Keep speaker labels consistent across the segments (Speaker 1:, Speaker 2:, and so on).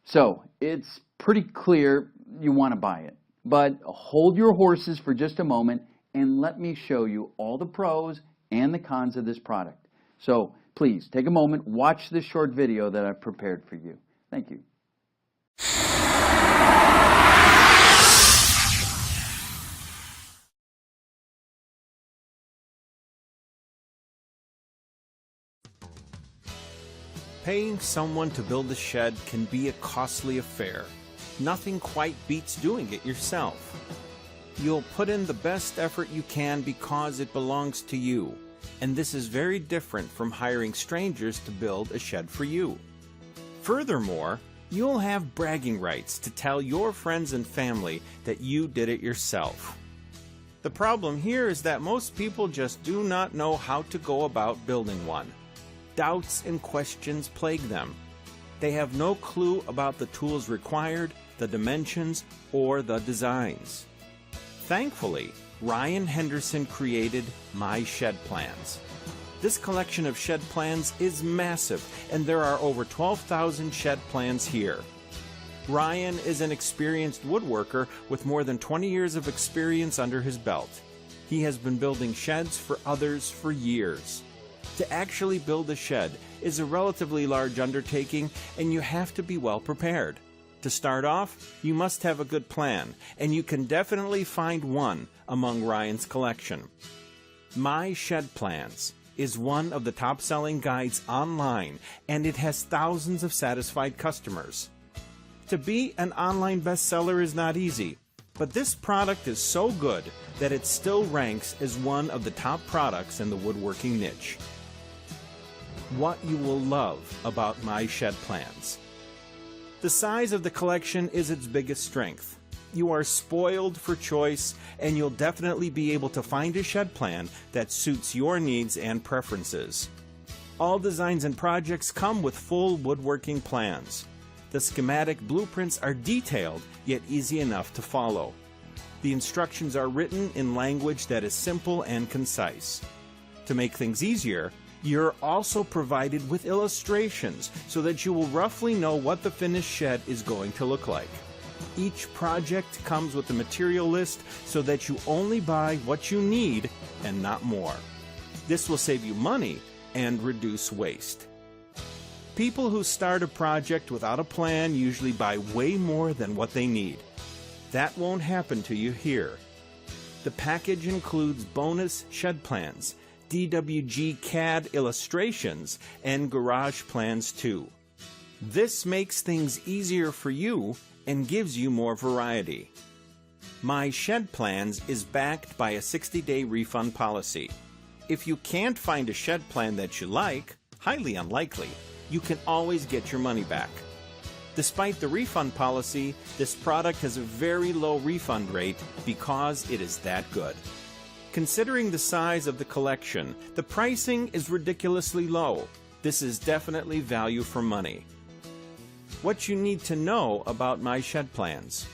Speaker 1: So it's pretty clear you want to buy it. But hold your horses for just a moment and let me show you all the pros and the cons of this product. So please take a moment, watch this short video that I've prepared for you. Thank you.
Speaker 2: Paying someone to build a shed can be a costly affair. Nothing quite beats doing it yourself. You'll put in the best effort you can because it belongs to you, and this is very different from hiring strangers to build a shed for you. Furthermore, you'll have bragging rights to tell your friends and family that you did it yourself. The problem here is that most people just do not know how to go about building one. Doubts and questions plague them. They have no clue about the tools required, the dimensions, or the designs. Thankfully, Ryan Henderson created My Shed Plans. This collection of shed plans is massive, and there are over 12,000 shed plans here. Ryan is an experienced woodworker with more than 20 years of experience under his belt. He has been building sheds for others for years. To actually build a shed is a relatively large undertaking, and you have to be well prepared. To start off, you must have a good plan, and you can definitely find one among Ryan's collection. My Shed Plans is one of the top-selling guides online, and it has thousands of satisfied customers. To be an online bestseller is not easy, but this product is so good that it still ranks as one of the top products in the woodworking niche. What you will love about My Shed Plans. The size of the collection is its biggest strength. You are spoiled for choice, and you'll definitely be able to find a shed plan that suits your needs and preferences. All designs and projects come with full woodworking plans. The schematic blueprints are detailed, yet easy enough to follow. The instructions are written in language that is simple and concise. To make things easier, you're also provided with illustrations so that you will roughly know what the finished shed is going to look like. Each project comes with a material list so that you only buy what you need and not more. This will save you money and reduce waste. People who start a project without a plan usually buy way more than what they need. That won't happen to you here. The package includes bonus shed plans, DWG CAD illustrations, and garage plans too. This makes things easier for you and gives you more variety. My Shed Plans is backed by a 60-day refund policy. If you can't find a shed plan that you like, highly unlikely, you can always get your money back. Despite the refund policy, this product has a very low refund rate because it is that good. Considering the size of the collection, the pricing is ridiculously low. This is definitely value for money. What you need to know about My Shed Plans.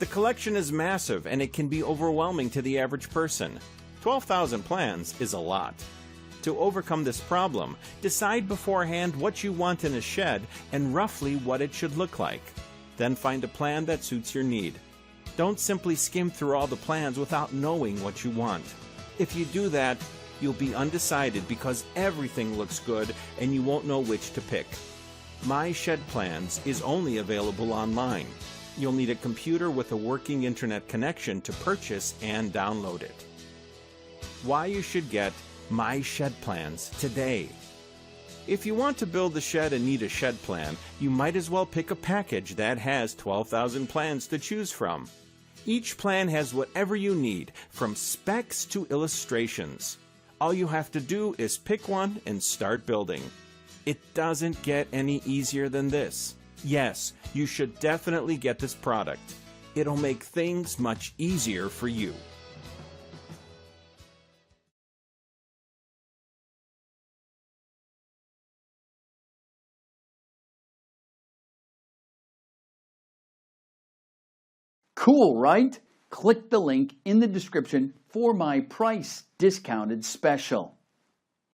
Speaker 2: The collection is massive and it can be overwhelming to the average person. 12,000 plans is a lot. To overcome this problem, decide beforehand what you want in a shed and roughly what it should look like. Then find a plan that suits your need. Don't simply skim through all the plans without knowing what you want. If you do that, you'll be undecided because everything looks good and you won't know which to pick. My Shed Plans is only available online. You'll need a computer with a working internet connection to purchase and download it. Why you should get My Shed Plans today. If you want to build a shed and need a shed plan, you might as well pick a package that has 12,000 plans to choose from. Each plan has whatever you need, from specs to illustrations. All you have to do is pick one and start building. It doesn't get any easier than this. Yes, you should definitely get this product. It'll make things much easier for you.
Speaker 1: Cool, right? Click the link in the description for my price discounted special.